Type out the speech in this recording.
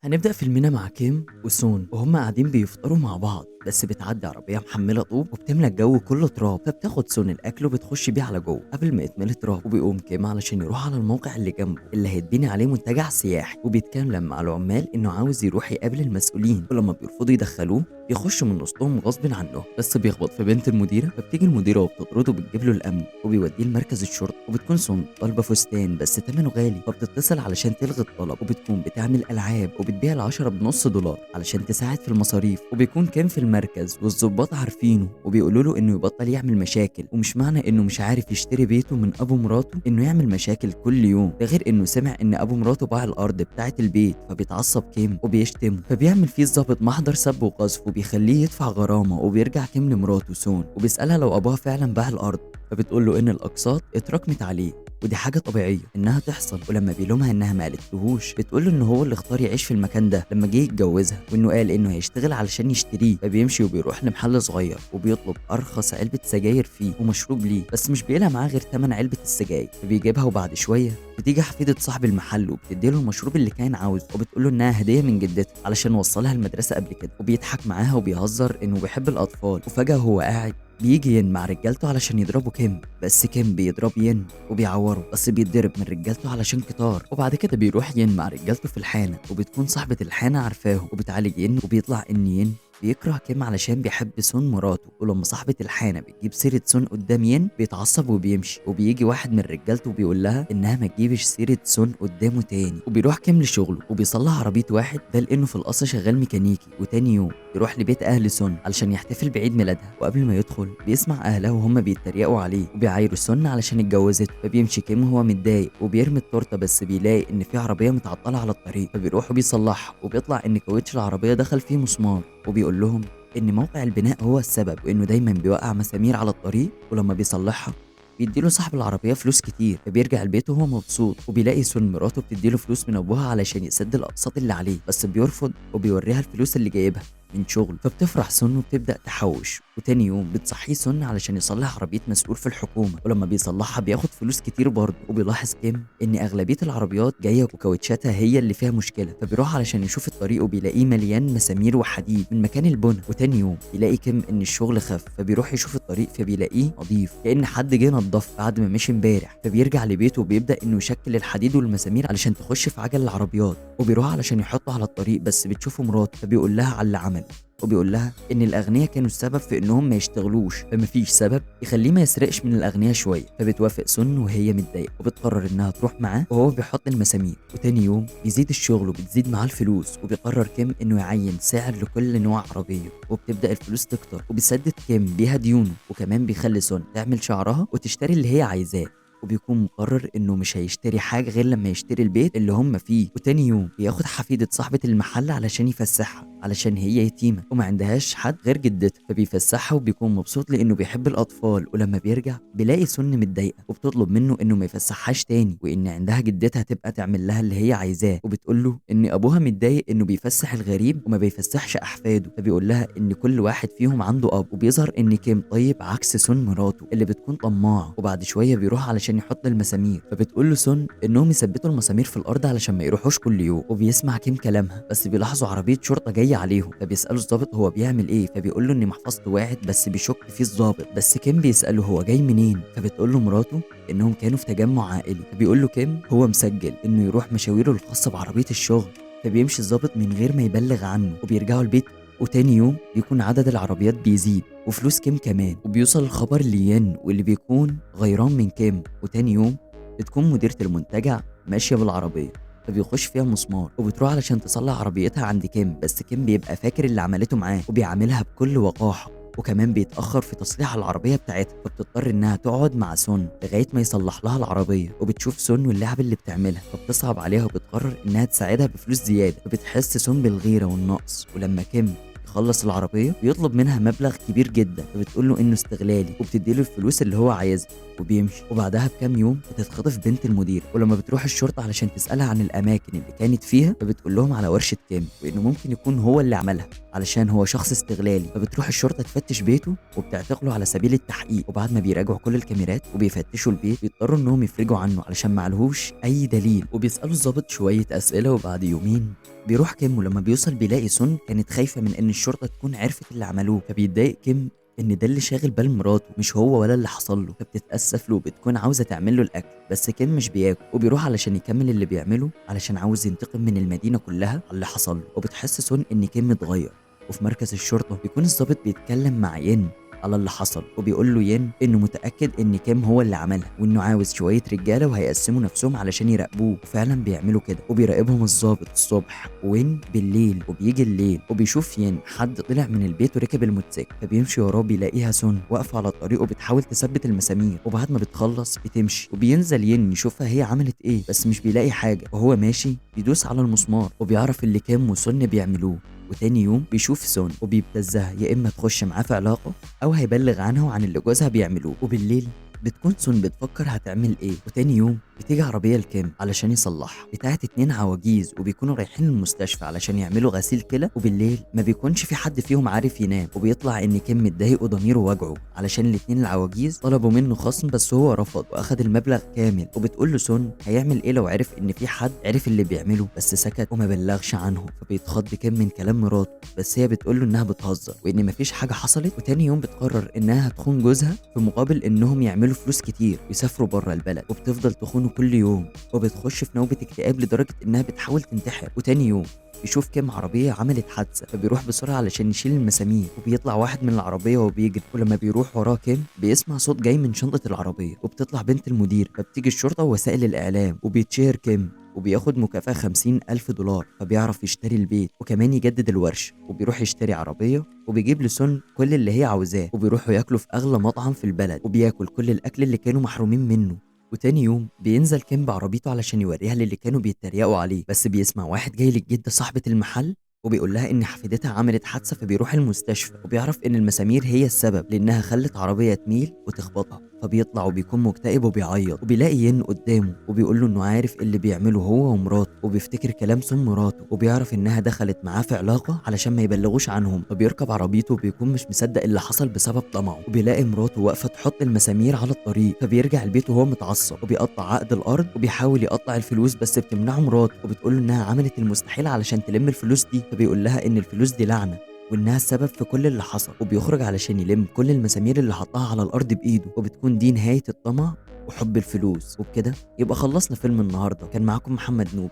هنبدأ فيلمنا مع كيم وسون وهم قاعدين بيفطروا مع بعض، بس بتعدي عربية محملة طوب وبتملى الجو كله تراب، فبتاخد سون الأكل وبتخش بيه على جوه قبل ما يتملي تراب. وبيقوم كيم علشان يروح على الموقع اللي جنبه اللي هيتبني عليه منتجع سياحي، وبيتكلم مع العمال إنه عاوز يروح يقابل المسؤولين، ولما بيرفضوا يدخلوه بيخش من وسطهم غصب عنه، بس بيخبط في بنت المديرة، فبتيجي المديرة وبتطرده وبتجيب له الأمن وبيوديه لمركز الشرطة. وبتكون سون طالبة فستان بس تمنه غالي، فبتتصل علشان تلغي الطلب، وبتكون بتعمل ألعاب وبتبيع العشرة بنص دولار علشان تساعد في المصاريف. وبيكون كان في المركز والظباط عارفينه وبيقولوا له انه يبطل يعمل مشاكل، ومش معنى انه مش عارف يشتري بيته من ابو مراته انه يعمل مشاكل كل يوم. ده غير انه سمع ان ابو مراته باع الارض بتاعه البيت، فبيتعصب كيم وبيشتمه، فبيعمل فيه الظابط محضر سب وقذف وبيخليه يدفع غرامه. وبيرجع كيم لمراته سون وبيسالها لو ابوها فعلا باع الارض، فبتقول له ان الاقساط اتراكمت عليه ودي حاجه طبيعيه انها تحصل. ولما بيلومها انها ما قالتلهوش بتقول له ان هو اللي اختار يعيش في المكان ده لما جه يتجوزها، وانه قال انه هيشتغل علشان يشتريه. فبيمشي وبيروح لمحل صغير وبيطلب ارخص علبه سجاير فيه ومشروب ليه، بس مش بيلاقي معاه غير تمن علبه السجاير، فبيجيبها. وبعد شويه بتيجي حفيده صاحب المحل وبتديله المشروب اللي كان عاوزه، وبتقول له انها هديه من جدتها علشان وصلها المدرسه قبل كده. وبيضحك معاها وبيهزر انه بيحب الاطفال. وفجاه هو قاعد بيجي ين مع رجالته علشان يضربوا كيم، بس كيم بيضرب ين وبيعوره، بس بيتضرب من رجالته علشان كتار. وبعد كده بيروح ين مع رجالته في الحانه، وبتكون صاحبه الحانه عارفاهم وبتعالج ين، وبيطلع ان ين بيكره كيم علشان بيحب سون مراته. ولما صاحبة الحانة بتجيب سيرة سون قدام ين بيتعصب وبيمشي، وبيجي واحد من رجالته وبيقول لها انها ما تجيبش سيرة سون قدامه تاني. وبيروح كيم لشغله وبيصلح عربية واحد ده لانه في الاصل شغال ميكانيكي. وتاني يوم يروح لبيت اهل سون علشان يحتفل بعيد ميلادها، وقبل ما يدخل بيسمع اهلها وهم بيتريقوا عليه وبيعايروا سون علشان اتجوزته. فبيمشي كيم وهو متضايق وبيرمي التورته، بس بيلاقي ان في عربيه متعطله على الطريق، فبيروح وبيصلحها، وبيطلع ان كاوتش العربيه دخل فيه مسمار. وبيقول لهم ان موقع البناء هو السبب، وانه دايما بيوقع مسامير على الطريق. ولما بيصلحها بيديله صاحب العربية فلوس كتير، فبيرجع البيت وهو مبسوط. وبيلاقي سون مراته بتديله فلوس من ابوها علشان يسد الاقساط اللي عليه، بس بيرفض وبيوريها الفلوس اللي جايبها من شغل، فبتفرح سون وبتبدأ تحوش. وتاني يوم بتصحيه سون علشان يصلح عربية مسؤول في الحكومة، ولما بيصلحها بياخد فلوس كتير برضه. وبيلاحظ كيم ان اغلبية العربيات جاية وكاوتشاتها هي اللي فيها مشكلة، فبيروح علشان يشوف الطريق وبيلاقيه مليان مسامير وحديد من مكان البنا. وتاني يوم يلاقي كيم ان الشغل خف، فبيروح يشوف الطريق فبيلاقيه نظيف كأن حد جه نضف بعد ما مشي امبارح. فبيرجع لبيته وبيبدأ انه يشكل الحديد والمسامير علشان تخش في عجل العربيات، وبيروح علشان يحطه على الطريق، بس بتشوفه مراته فبيقول لها على اللي عمله، وبيقول لها ان الاغنياء كانوا السبب في انهم ما يشتغلوش، فمفيش سبب يخليه ما يسرقش من الاغنياء شويه. فبتوافق سون وهي متضايقه وبتقرر انها تروح معاه وهو بيحط المسامير. وتاني يوم بيزيد الشغل وبتزيد معاه الفلوس، وبيقرر كيم انه يعين سعر لكل نوع عربيه، وبتبدا الفلوس تكتر، وبيسدد كيم بيها ديونه، وكمان بيخلي سون تعمل شعرها وتشتري اللي هي عايزاه. وبيكون مقرر انه مش هيشتري حاجه غير لما يشتري البيت اللي هم فيه. وتاني يوم بياخد حفيده صاحبه المحل علشان يفسحها علشان هي يتيمه وما عندهاش حد غير جدتها، فبيفسحها وبيكون مبسوط لانه بيحب الاطفال. ولما بيرجع بيلاقي سن متضايقه وبتطلب منه انه ما يفسحهاش تاني، وان عندها جدتها تبقى تعمل لها اللي هي عايزاه. وبتقول له ان ابوها متضايق انه بيفسح الغريب وما بيفسحش احفاده، فبيقول لها ان كل واحد فيهم عنده اب. وبيظهر ان كيم طيب عكس سون مراته اللي بتكون طماعه. وبعد شويه بيروح علشان يحط المسامير، فبتقول له سون انهم يثبتوا المسامير في الارض علشان ما يروحوش كل يوم. وبيسمع كيم كلامها، بس بيلاحظوا عربيه شرطه جايه عليهم، فبيسالوا الضابط هو بيعمل ايه، فبيقول له ان محفظته وقعت بس بيشك فيه الضابط. بس كيم بيساله هو جاي منين، فبتقول له مراته انهم كانوا في تجمع عائلي، فبيقول له كيم هو مسجل انه يروح مشاويره الخاصه بعربيه الشغل. فبيمشي الضابط من غير ما يبلغ عنه وبيرجعوا البيت. وتاني يوم بيكون عدد العربيات بيزيد وفلوس كيم كمان، وبيوصل الخبر لين واللي بيكون غيران من كيم. وتاني يوم بتكون مديرة المنتجع ماشية بالعربية، فبيخش فيها مسمار وبتروح علشان تصلح عربيتها عند كيم، بس كيم بيبقى فاكر اللي عملته معاه وبيعاملها بكل وقاحة، وكمان بيتأخر في تصليح العربية بتاعتها. فبتضطر انها تقعد مع سون لغاية ما يصلح لها العربية. وبتشوف سون واللعب اللي بتعملها فبتصعب عليها وبتقرر انها تساعدها بفلوس زيادة، فبتحس سون بالغيرة والنقص. ولما كيم يخلص العربية بيطلب منها مبلغ كبير جدا، فبتقول له انه استغلالي وبتديله الفلوس اللي هو عايزها وبيمشي. وبعدها بكام يوم بتتخطف بنت المدير، ولما بتروح الشرطة علشان تسألها عن الأماكن اللي كانت فيها فبتقول لهم على ورشة كيم، وإنه ممكن يكون هو اللي عملها علشان هو شخص استغلالي. فبتروح الشرطة تفتش بيته وبتعتقله على سبيل التحقيق. وبعد ما بيراجعوا كل الكاميرات وبيفتشوا البيت بيضطروا انهم يفرجوا عنه علشان معلهوش اي دليل، وبيسألوا الضابط شوية أسئلة. وبعد يومين بيروح كيم ولما بيوصل بيلاقي سون كانت خايفة من ان الشرطة تكون عرفت اللي عملوه، فبيتضايق كيم ان ده اللي شاغل بال مراته مش هو ولا اللي حصل له، فبتتأسف له وبتكون عاوزة تعمل له الاكل، بس كيم مش بياكل وبيروح علشان يكمل اللي بيعمله علشان عاوز ينتقم من المدينة كلها على اللي حصل له. وبتحس سون ان كيم اتغير. وفي مركز الشرطة بيكون الضابط بيتكلم مع ين على اللي حصل، وبيقول له ين انه متاكد ان كيم هو اللي عملها وانه عاوز شويه رجاله وهيقسموا نفسهم علشان يراقبوه، وفعلا بيعملوا كده وبيراقبهم الضابط الصبح وين بالليل، وبيجي الليل وبيشوف ين حد طلع من البيت وركب الموتوسيكل، فبيمشي وراه بيلاقيها سون واقفه على الطريق وبتحاول تثبت المسامير، وبعد ما بتخلص بتمشي وبينزل ين يشوفها هي عملت ايه، بس مش بيلاقي حاجه وهو ماشي بيدوس على المسمار وبيعرف اللي كيم وسون بيعملوه. وتاني يوم بيشوف سون وبيبتزها يا اما تخش معاه في علاقه او هيبلغ عنها وعن اللي جوزها بيعملوه. وبالليل بتكون سون بتفكر هتعمل ايه، وتاني يوم بتيجي عربيه لكيم علشان يصلحها بتاعت 2 عواجيز وبيكونوا رايحين المستشفى علشان يعملوا غسيل كلى، وبالليل ما بيكونش في حد فيهم عارف ينام، وبيطلع ان كيم متضايق وضميره وجعه علشان الاتنين العواجيز طلبوا منه خصم بس هو رفض واخد المبلغ كامل. وبتقول له سون هيعمل ايه لو عرف ان في حد عرف اللي بيعمله بس سكت وما بلغش عنهم، فبيتخض كيم من كلام مراته، بس هي بتقول له انها بتهزر وان مفيش حاجه حصلت. وتاني يوم بتقرر انها هتخون جوزها في مقابل انهم يعملوا فلوس كتير ويسافروا بره البلد، وبتفضل تخونه كل يوم وبتخش في نوبه اكتئاب لدرجه انها بتحاول تنتحر. وتاني يوم بيشوف كيم عربية عملت حادثة فبيروح بسرعة علشان يشيل المسامير، وبيطلع واحد من العربية وبيجري، ولما بيروح وراه كيم بيسمع صوت جاي من شنطة العربية وبتطلع بنت المدير، فبتيجي الشرطة ووسائل الإعلام وبيتشهر كيم وبياخد مكافأة 50,000 دولار، فبيعرف يشتري البيت وكمان يجدد الورشة، وبيروح يشتري عربية وبيجيب لسون كل اللي هي عاوزاه، وبيروحوا ياكلوا في أغلى مطعم في البلد وبياكل كل الأكل اللي كانوا محرومين منه. وتاني يوم بينزل كيم بعربيته علشان يوريها للي كانوا بيتريقوا عليه، بس بيسمع واحد جاي للجدة صاحبة المحل وبيقول لها ان حفيدتها عملت حادثه، فبيروح المستشفى وبيعرف ان المسامير هي السبب لانها خلت عربيه تميل وتخبطها، فبيطلع وبيكون مكتئب وبيعيط، وبيلاقي ين قدامه وبيقول له انه عارف اللي بيعمله هو ومراته، وبيفتكر كلام سم مراته وبيعرف انها دخلت معاه في علاقه علشان ما يبلغوش عنهم، فبيركب عربيته وبيكون مش مصدق اللي حصل بسبب طمعه، وبيلاقي مراته واقفه تحط المسامير على الطريق، فبيرجع البيت وهو متعصب وبيقطع عقد الارض وبيحاول يقطع الفلوس بس بتمنعه مراته وبتقول له انها عملت المستحيل علشان تلم الفلوس دي، فبيقول لها ان الفلوس دي لعنه وانها السبب في كل اللي حصل، وبيخرج علشان يلم كل المسامير اللي حطها على الارض بايده، وبتكون دي نهايه الطمع وحب الفلوس. وبكده يبقى خلصنا فيلم النهارده. كان معاكم محمد نوب.